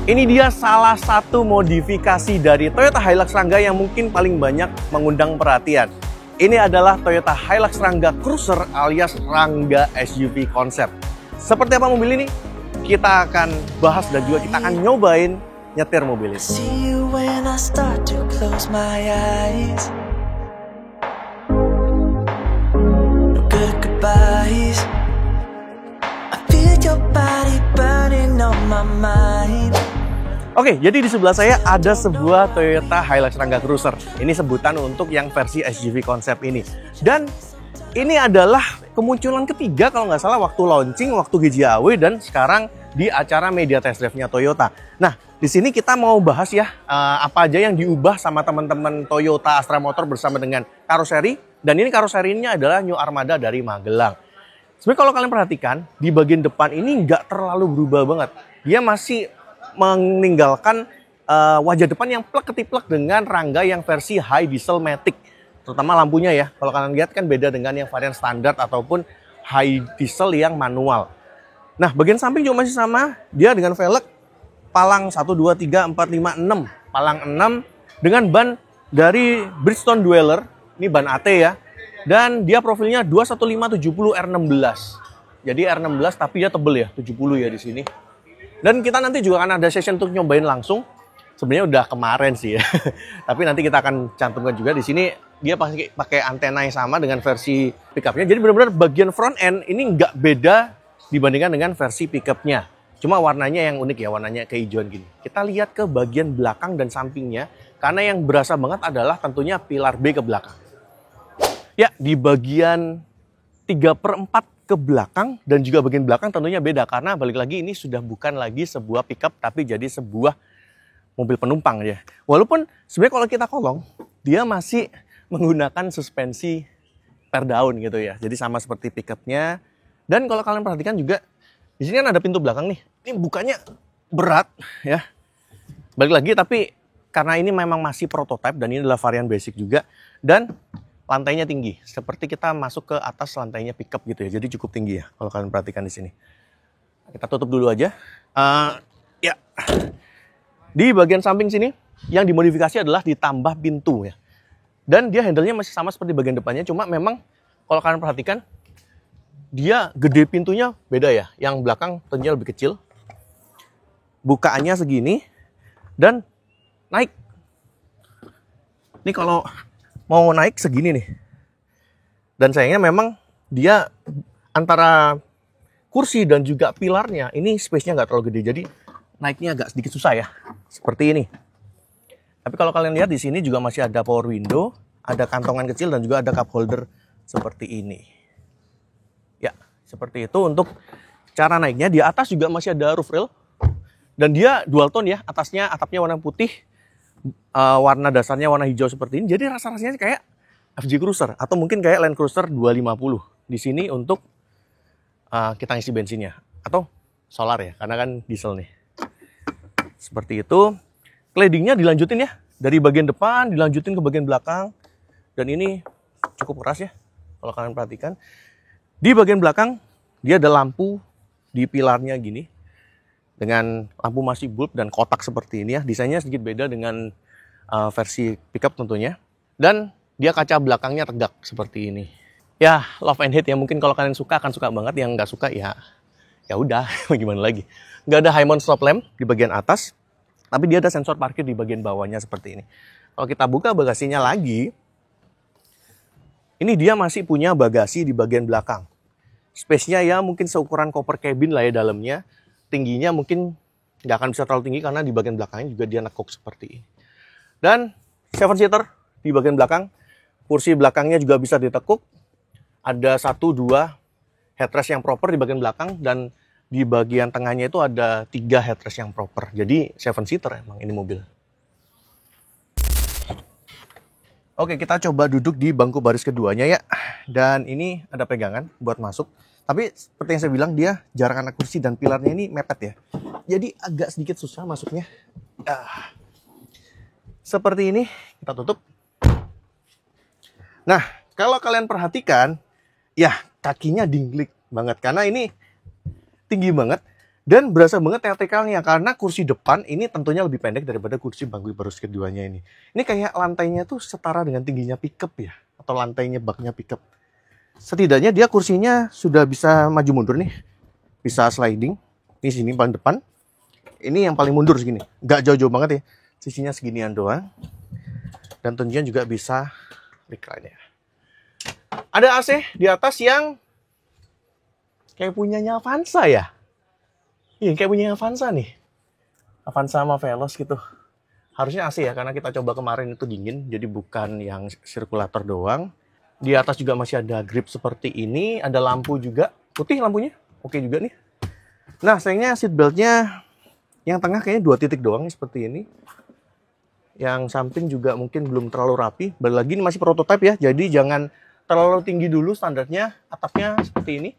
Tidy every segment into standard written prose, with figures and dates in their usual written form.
Ini dia salah satu modifikasi dari Toyota Hilux Rangga yang mungkin paling banyak mengundang perhatian. Ini adalah Toyota Hilux Rangga Cruiser alias Rangga SUV konsep. Seperti apa mobil ini? Kita akan bahas dan juga kita akan nyobain nyetir mobil ini. Oke, jadi di sebelah saya ada sebuah Toyota Hilux Rangga Cruiser. Ini sebutan untuk yang versi SUV konsep ini. Dan ini adalah kemunculan ketiga kalau nggak salah waktu launching, waktu GJAW, dan sekarang di acara media test drive-nya Toyota. Nah, di sini kita mau bahas ya apa aja yang diubah sama teman-teman Toyota Astra Motor bersama dengan karoseri. Dan ini karoserinya adalah New Armada dari Magelang. Sebenarnya kalau kalian perhatikan, di bagian depan ini nggak terlalu berubah banget. Dia masih meninggalkan wajah depan yang plek ketiplek dengan Rangga yang versi high diesel matic, terutama lampunya ya. Kalau kalian lihat kan beda dengan yang varian standar ataupun high diesel yang manual. Nah, bagian samping juga masih sama, dia dengan velg palang 1, 2, 3, 4, 5, 6, palang 6 dengan ban dari Bridgestone Dweller, ini ban AT ya, dan dia profilnya 21570 R16. Jadi R16 tapi dia tebel ya, 70 ya di sini. Dan kita nanti juga akan ada session untuk nyobain langsung. Sebenarnya udah kemarin sih ya. Tapi nanti kita akan cantumkan juga di sini. Dia pakai antena yang sama dengan versi pickupnya. Jadi benar-benar bagian front end ini nggak beda dibandingkan dengan versi pickupnya. Cuma warnanya yang unik ya, warnanya kehijauan gini. Kita lihat ke bagian belakang dan sampingnya. Karena yang berasa banget adalah tentunya pilar B ke belakang. Ya, di bagian 3/4 ke belakang dan juga bagian belakang tentunya beda karena balik lagi ini sudah bukan lagi sebuah pickup tapi jadi sebuah mobil penumpang ya. Walaupun sebenarnya kalau kita kolong dia masih menggunakan suspensi per daun gitu ya. Jadi sama seperti pickupnya. Dan kalau kalian perhatikan juga di sini kan ada pintu belakang nih. Ini bukanya berat ya. Balik lagi tapi karena ini memang masih prototype dan ini adalah varian basic juga dan lantainya tinggi, seperti kita masuk ke atas lantainya pickup gitu ya. Jadi cukup tinggi ya kalau kalian perhatikan di sini. Kita tutup dulu aja. Ya, di bagian samping sini yang dimodifikasi adalah ditambah pintu ya. Dan dia handle-nya masih sama seperti bagian depannya, cuma memang kalau kalian perhatikan dia gede pintunya beda ya. Yang belakang tentunya lebih kecil. Bukaannya segini dan naik. Ini kalau mau naik segini nih. Dan sayangnya memang dia antara kursi dan juga pilarnya ini space-nya nggak terlalu gede. Jadi naiknya agak sedikit susah ya. Seperti ini. Tapi kalau kalian lihat di sini juga masih ada power window, ada kantongan kecil dan juga ada cup holder seperti ini. Ya, seperti itu untuk cara naiknya. Di atas juga masih ada roof rail. Dan dia dual tone ya. Atasnya atapnya warna putih. Warna dasarnya warna hijau seperti ini. Jadi rasa-rasanya kayak FJ Cruiser atau mungkin kayak Land Cruiser 250 di sini untuk kita ngisi bensinnya atau solar ya karena kan diesel nih. Seperti itu. Claddingnya dilanjutin ya dari bagian depan dilanjutin ke bagian belakang dan ini cukup keras ya kalau kalian perhatikan. Di bagian belakang dia ada lampu di pilarnya gini. Dengan lampu masih bulb dan kotak seperti ini ya. Desainnya sedikit beda dengan versi pickup tentunya. Dan dia kaca belakangnya tegak seperti ini. Ya, love and hate ya. Mungkin kalau kalian suka akan suka banget. Yang nggak suka ya udah, gimana lagi. Nggak ada high mount stop lamp di bagian atas. Tapi dia ada sensor parkir di bagian bawahnya seperti ini. Kalau kita buka bagasinya lagi. Ini dia masih punya bagasi di bagian belakang. Space-nya ya mungkin seukuran koper cabin lah ya dalamnya. Tingginya mungkin nggak akan bisa terlalu tinggi karena di bagian belakangnya juga dia nekuk seperti ini. Dan 7-seater di bagian belakang. Kursi belakangnya juga bisa ditekuk. Ada 1-2 headrest yang proper di bagian belakang. Dan di bagian tengahnya itu ada 3 headrest yang proper. Jadi 7-seater emang ini mobil. Oke, kita coba duduk di bangku baris keduanya ya. Dan ini ada pegangan buat masuk. Tapi seperti yang saya bilang dia jarak anak kursi dan pilarnya ini mepet ya. Jadi agak sedikit susah masuknya. Seperti ini kita tutup. Nah, kalau kalian perhatikan, ya kakinya dinglik banget karena ini tinggi banget Dan berasa banget teatrikalnya karena kursi depan ini tentunya lebih pendek daripada kursi bangku baris keduanya ini. Ini kayak lantainya tuh setara dengan tingginya pickup ya, atau lantainya baknya pickup. Setidaknya dia kursinya sudah bisa maju mundur nih, bisa sliding. Ini sini paling depan, ini yang paling mundur segini, nggak jauh-jauh banget ya, sisinya seginian doang. Dan tentunya juga bisa recline ya. Ada AC di atas yang kayak punyanya Avanza ya. Iya, kayak punya Avanza nih. Avanza sama Veloz gitu. Harusnya AC ya, karena kita coba kemarin itu dingin, jadi bukan yang sirkulator doang. Di atas juga masih ada grip seperti ini, ada lampu juga. Putih lampunya, oke juga nih. Nah, sayangnya seat beltnya yang tengah kayaknya 2 titik doang seperti ini. Yang samping juga mungkin belum terlalu rapi. Balik lagi ini masih prototipe ya, jadi jangan terlalu tinggi dulu standarnya. Atapnya seperti ini.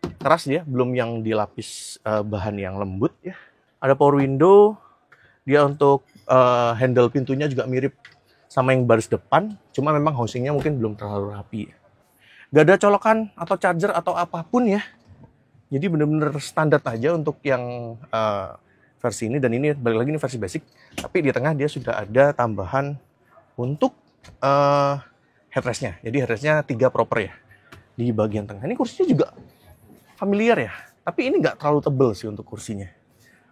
Keras dia, belum yang dilapis bahan yang lembut ya. Ada power window, dia untuk handle pintunya juga mirip sama yang baris depan, cuma memang housingnya mungkin belum terlalu rapi. Gak ada colokan atau charger atau apapun ya. Jadi bener-bener standar aja untuk yang versi ini, dan ini balik lagi ini versi basic. Tapi di tengah dia sudah ada tambahan untuk headrestnya. Jadi headrestnya 3 proper ya di bagian tengah. Ini kursinya juga familiar ya, tapi ini nggak terlalu tebel sih untuk kursinya.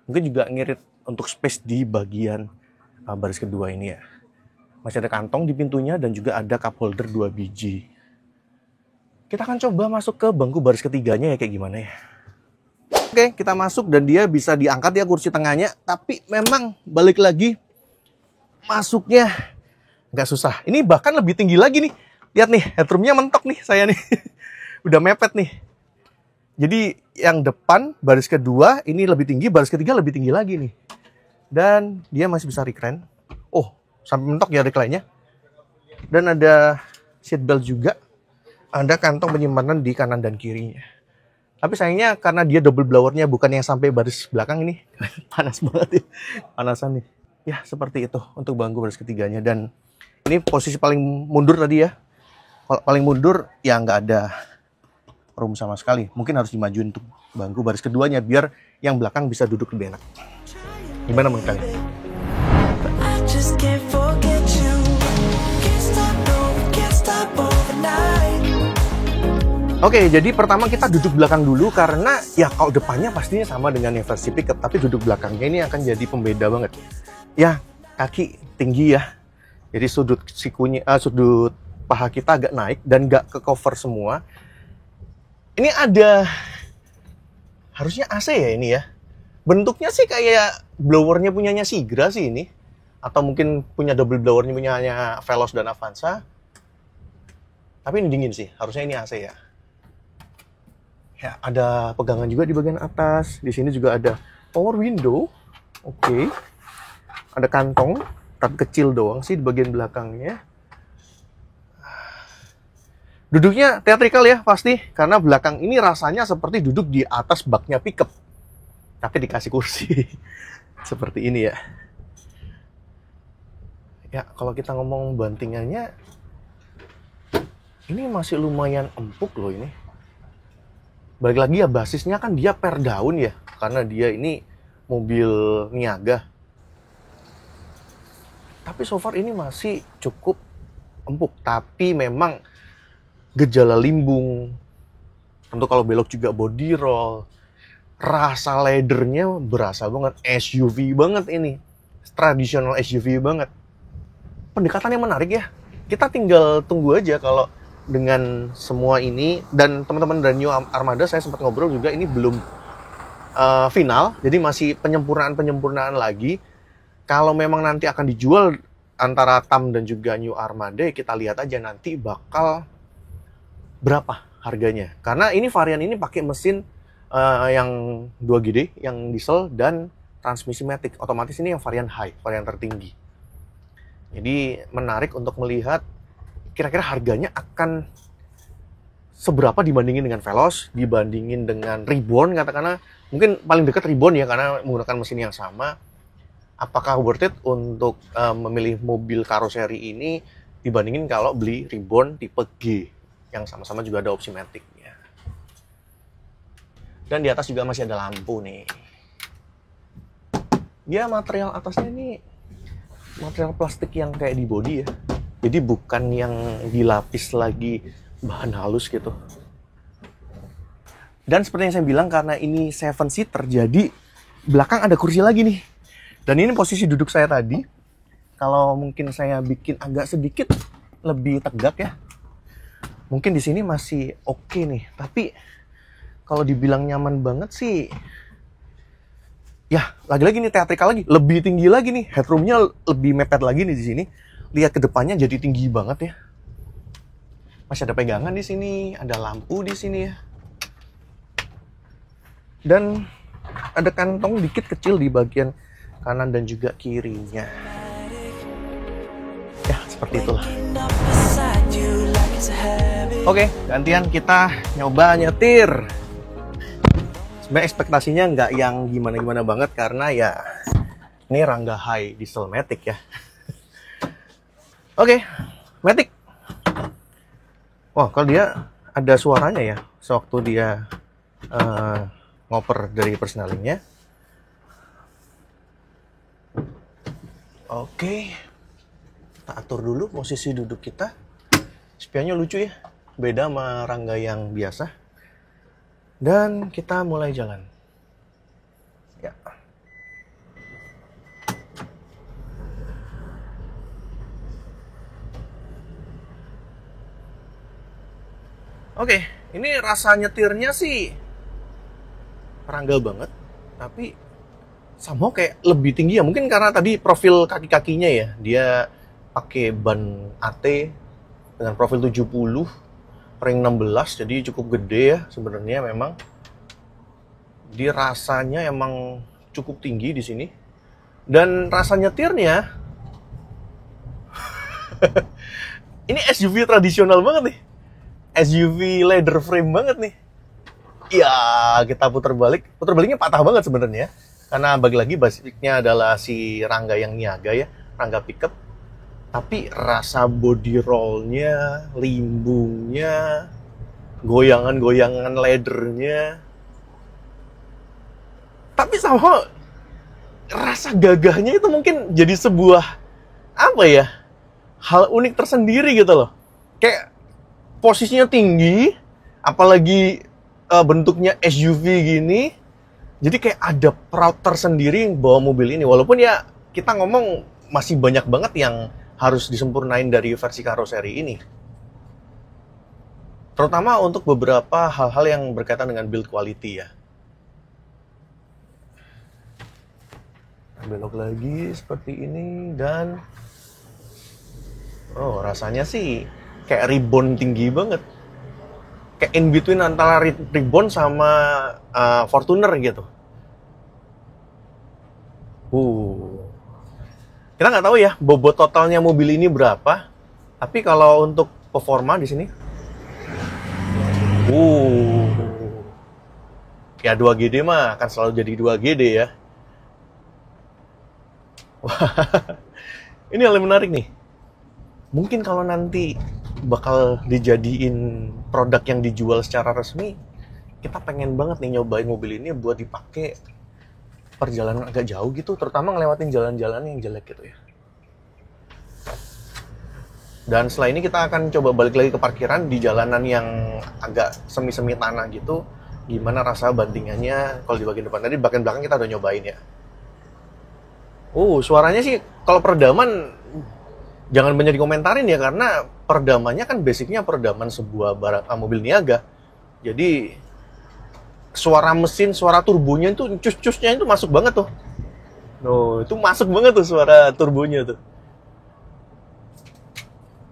Mungkin juga ngirit untuk space di bagian baris kedua ini ya. Masih ada kantong di pintunya dan juga ada cup holder 2 biji. Kita akan coba masuk ke bangku baris ketiganya ya, kayak gimana ya. Oke, kita masuk dan dia bisa diangkat ya kursi tengahnya, tapi memang balik lagi masuknya nggak susah. Ini bahkan lebih tinggi lagi nih. Lihat nih, headroomnya mentok nih saya nih. Udah mepet nih. Jadi yang depan baris kedua ini lebih tinggi, baris ketiga lebih tinggi lagi nih. Dan dia masih bisa recline. Oh, sampai mentok ya recline-nya. Dan ada seat belt juga. Ada kantong penyimpanan di kanan dan kirinya. Tapi sayangnya karena dia double blowernya bukan yang sampai baris belakang ini. Panas banget ya. Panasan nih. Ya, seperti itu untuk bangku baris ketiganya. Dan ini posisi paling mundur tadi ya. Kalau paling mundur ya nggak ada room sama sekali. Mungkin harus dimajuin untuk bangku baris keduanya biar yang belakang bisa duduk lebih enak. Gimana menurut kalian? Oke, jadi pertama kita duduk belakang dulu karena ya kalau depannya pastinya sama dengan yang versi pickup, tapi duduk belakangnya ini akan jadi pembeda banget. Ya, kaki tinggi ya. Jadi sudut sikunya, sudut paha kita agak naik dan nggak ke cover semua. Ini ada, harusnya AC ya ini ya. Bentuknya sih kayak blowernya punyanya Sigra sih ini. Atau mungkin punya double blowernya punyanya Veloz dan Avanza. Tapi ini dingin sih, harusnya ini AC ya. Ya, ada pegangan juga di bagian atas. Di sini juga ada power window. Oke. Ada kantong, tapi kecil doang sih di bagian belakangnya. Duduknya teatrikal ya pasti, karena belakang ini rasanya seperti duduk di atas baknya pickup. Tapi dikasih kursi. Seperti ini ya. Ya, kalau kita ngomong bantingannya, ini masih lumayan empuk loh ini. Balik lagi ya, basisnya kan dia per daun ya, karena dia ini mobil niaga. Tapi so far ini masih cukup empuk, tapi memang gejala limbung, tentu kalau belok juga body roll, rasa leathernya berasa banget, SUV banget ini, tradisional SUV banget. Pendekatannya menarik ya, kita tinggal tunggu aja kalau dengan semua ini. Dan teman-teman dari New Armada saya sempat ngobrol juga, ini belum final, jadi masih penyempurnaan lagi. Kalau memang nanti akan dijual antara TAM dan juga New Armada, kita lihat aja nanti bakal berapa harganya. Karena ini varian ini pakai mesin yang 2GD, yang diesel dan transmisi matic. Otomatis ini yang varian high, varian tertinggi. Jadi menarik untuk melihat kira-kira harganya akan seberapa dibandingin dengan Veloz, dibandingin dengan Reborn katakanlah. Mungkin paling dekat Reborn ya, karena menggunakan mesin yang sama. Apakah worth it untuk memilih mobil karoseri ini dibandingin kalau beli Reborn tipe G yang sama-sama juga ada opsi matic-nya. Dan di atas juga masih ada lampu nih. Dia material atasnya ini material plastik yang kayak di body ya. Jadi bukan yang dilapis lagi bahan halus gitu. Dan seperti yang saya bilang, karena ini 7 seater, jadi belakang ada kursi lagi nih. Dan ini posisi duduk saya tadi. Kalau mungkin saya bikin agak sedikit lebih tegak ya, mungkin di sini masih oke nih. Tapi kalau dibilang nyaman banget sih, ya lagi-lagi nih teatrikal lagi, lebih tinggi lagi nih, headroomnya lebih mepet lagi nih di sini. Lihat ke depannya jadi tinggi banget ya. Masih ada pegangan di sini, ada lampu di sini ya. Dan ada kantong dikit kecil di bagian kanan dan juga kirinya. Ya, seperti itulah. Oke, gantian kita nyoba nyetir. Sebenarnya ekspektasinya nggak yang gimana-gimana banget, karena ya ini Rangga High Diesel Matic ya. Oke, Matic. Wah, kalau dia ada suaranya ya, sewaktu dia ngoper dari persnelingnya. Oke, kita atur dulu posisi duduk kita. Spionnya lucu ya, beda sama Rangga yang biasa. Dan kita mulai jalan. Ya. Oke, ini rasa nyetirnya sih Rangga banget, tapi sama kayak lebih tinggi ya. Mungkin karena tadi profil kaki-kakinya ya, dia pakai ban AT dengan profil 70 ring 16, jadi cukup gede ya sebenarnya. Memang di rasanya emang cukup tinggi di sini. Dan rasa nyetirnya ini SUV tradisional banget nih, SUV leather frame banget nih. Ya, kita putar baliknya patah banget sebenarnya, karena bagi lagi basicnya adalah si Rangga yang niaga ya, Rangga pickup. Tapi rasa body rollnya, limbungnya, goyangan-goyangan leathernya, tapi sama rasa gagahnya itu mungkin jadi sebuah apa ya, hal unik tersendiri gitu loh. Kayak posisinya tinggi, apalagi bentuknya SUV gini, jadi kayak ada proud tersendiri bawa mobil ini. Walaupun ya kita ngomong masih banyak banget yang harus disempurnain dari versi karoseri ini, terutama untuk beberapa hal-hal yang berkaitan dengan build quality ya. Belok lagi seperti ini, dan rasanya sih kayak ribbon tinggi banget, kayak in between antara ribbon sama Fortuner gitu. Kita nggak tahu ya bobot totalnya mobil ini berapa, tapi kalau untuk performa di sini, ya 2GD mah akan selalu jadi 2GD ya. Wah, ini hal yang menarik nih. Mungkin kalau nanti bakal dijadiin produk yang dijual secara resmi, kita pengen banget nih nyobain mobil ini buat dipakai perjalanan agak jauh gitu, terutama ngelewatin jalan-jalan yang jelek gitu ya. Dan setelah ini kita akan coba balik lagi ke parkiran di jalanan yang agak semi-semi tanah gitu. Gimana rasa bandingannya kalau di bagian depan. Tadi bagian belakang kita udah nyobain ya. Suaranya sih kalau peredaman jangan banyak dikomentarin ya, karena peredamannya kan basicnya peredaman sebuah mobil niaga. Jadi suara mesin, suara turbonya itu, cus-cusnya itu masuk banget tuh. Itu masuk banget tuh suara turbonya tuh.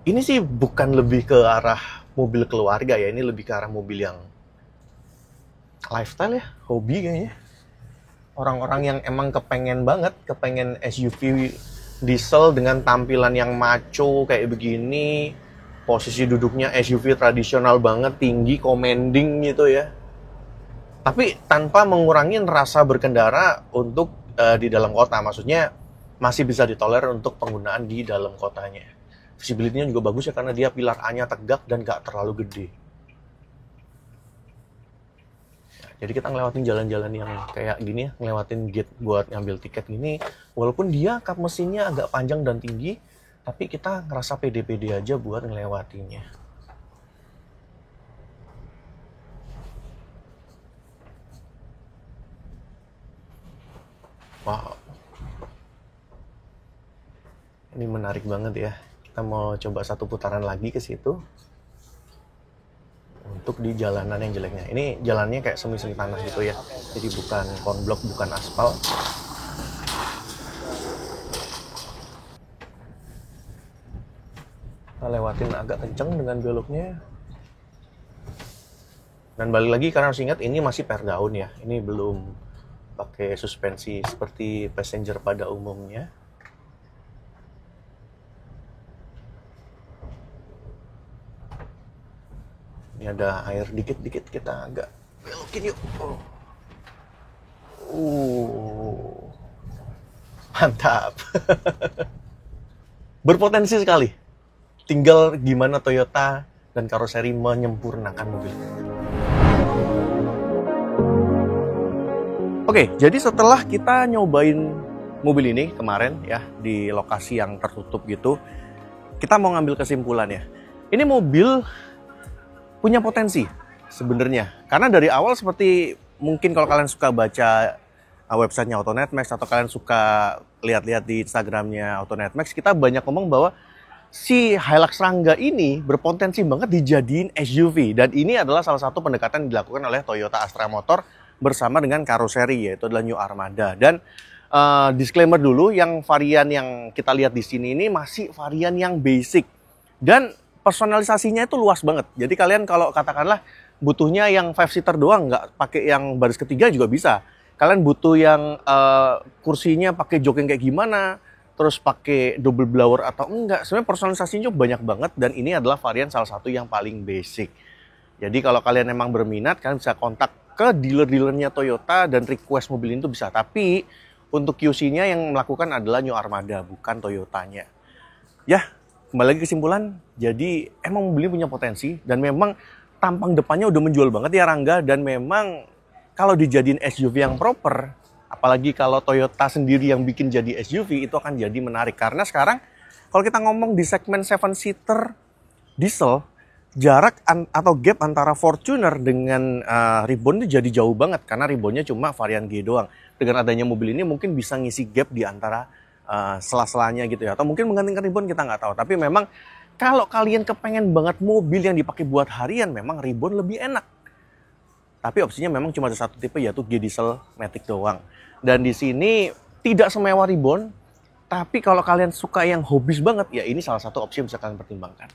Ini sih bukan lebih ke arah mobil keluarga ya, ini lebih ke arah mobil yang lifestyle ya, hobi kayaknya. Orang-orang yang emang kepengen SUV diesel dengan tampilan yang macho kayak begini, posisi duduknya SUV tradisional banget, tinggi, commanding gitu ya. Tapi tanpa mengurangi rasa berkendara untuk di dalam kota, maksudnya masih bisa ditolerir untuk penggunaan di dalam kotanya. Visibility-nya juga bagus ya, karena dia pilar A-nya tegak dan gak terlalu gede. Jadi kita ngelewatin jalan-jalan yang kayak gini ya, ngelewatin gate buat ngambil tiket gini, walaupun dia kap mesinnya agak panjang dan tinggi, tapi kita ngerasa pede-pede aja buat ngelewatinya. Wow. Ini menarik banget ya. Kita mau coba satu putaran lagi ke situ. Untuk di jalanan yang jeleknya. Ini jalannya kayak semi-semi tanah gitu ya. Jadi bukan konblok, bukan aspal. Kita lewatin agak kenceng dengan beloknya. Dan balik lagi karena harus ingat ini masih per daun ya. Ini belum pakai suspensi seperti passenger pada umumnya. Ini ada air dikit-dikit, kita agak belokin yuk. Mantap. Berpotensi sekali. Tinggal gimana Toyota dan karoseri menyempurnakan mobil. Oke, jadi setelah kita nyobain mobil ini kemarin ya di lokasi yang tertutup gitu, kita mau ngambil kesimpulan ya. Ini mobil punya potensi sebenarnya. Karena dari awal seperti mungkin kalau kalian suka baca websitenya AutoNetMax atau kalian suka lihat-lihat di Instagramnya AutoNetMax, kita banyak ngomong bahwa si Hilux Rangga ini berpotensi banget dijadiin SUV. Dan ini adalah salah satu pendekatan yang dilakukan oleh Toyota Astra Motor bersama dengan karoseri, yaitu adalah New Armada. Dan disclaimer dulu, yang varian yang kita lihat di sini ini masih varian yang basic. Dan personalisasinya itu luas banget. Jadi kalian kalau katakanlah butuhnya yang 5-seater doang, nggak pakai yang baris ketiga juga bisa. Kalian butuh yang kursinya pakai jok yang kayak gimana, terus pakai double blower atau enggak. Sebenarnya personalisasinya banyak banget dan ini adalah varian salah satu yang paling basic. Jadi kalau kalian memang berminat, kalian bisa kontak ke dealer-dealernya Toyota dan request mobil ini tuh bisa. Tapi untuk QC-nya yang melakukan adalah New Armada, bukan Toyotanya. Ya, kembali lagi kesimpulan, jadi emang mobil ini punya potensi dan memang tampang depannya udah menjual banget ya Rangga, dan memang kalau dijadiin SUV yang proper, apalagi kalau Toyota sendiri yang bikin jadi SUV, itu akan jadi menarik. Karena sekarang kalau kita ngomong di segmen 7-seater diesel, jarak atau gap antara Fortuner dengan Ribbon itu jadi jauh banget karena Ribbonnya cuma varian G doang. Dengan adanya mobil ini mungkin bisa ngisi gap di antara sela-selanya gitu ya, atau mungkin menggantikan Ribbon, kita nggak tahu. Tapi memang kalau kalian kepengen banget mobil yang dipakai buat harian, memang Ribbon lebih enak. Tapi opsinya memang cuma ada satu tipe, yaitu G Diesel Matic doang. Dan di sini tidak semewah Ribbon, tapi kalau kalian suka yang hobis banget, ya ini salah satu opsi yang bisa kalian pertimbangkan.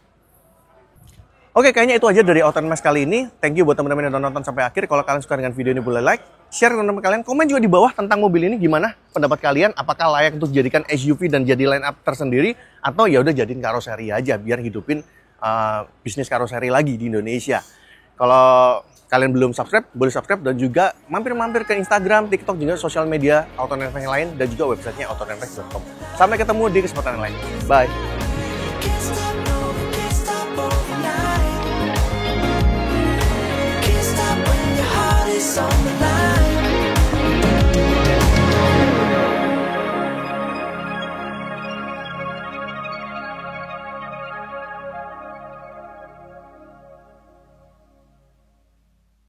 Oke, kayaknya itu aja dari AutoNetMax kali ini. Thank you buat teman-teman yang udah nonton sampai akhir. Kalau kalian suka dengan video ini, boleh like, share ke teman-teman kalian. Komen juga di bawah tentang mobil ini, gimana pendapat kalian? Apakah layak untuk dijadikan SUV dan jadi line up tersendiri? Atau ya udah jadiin karoseri aja, biar hidupin bisnis karoseri lagi di Indonesia. Kalau kalian belum subscribe, boleh subscribe. Dan juga mampir-mampir ke Instagram, TikTok, juga sosial media AutoNetMax yang lain. Dan juga websitenya autonetmax.com. Sampai ketemu di kesempatan lain. Bye!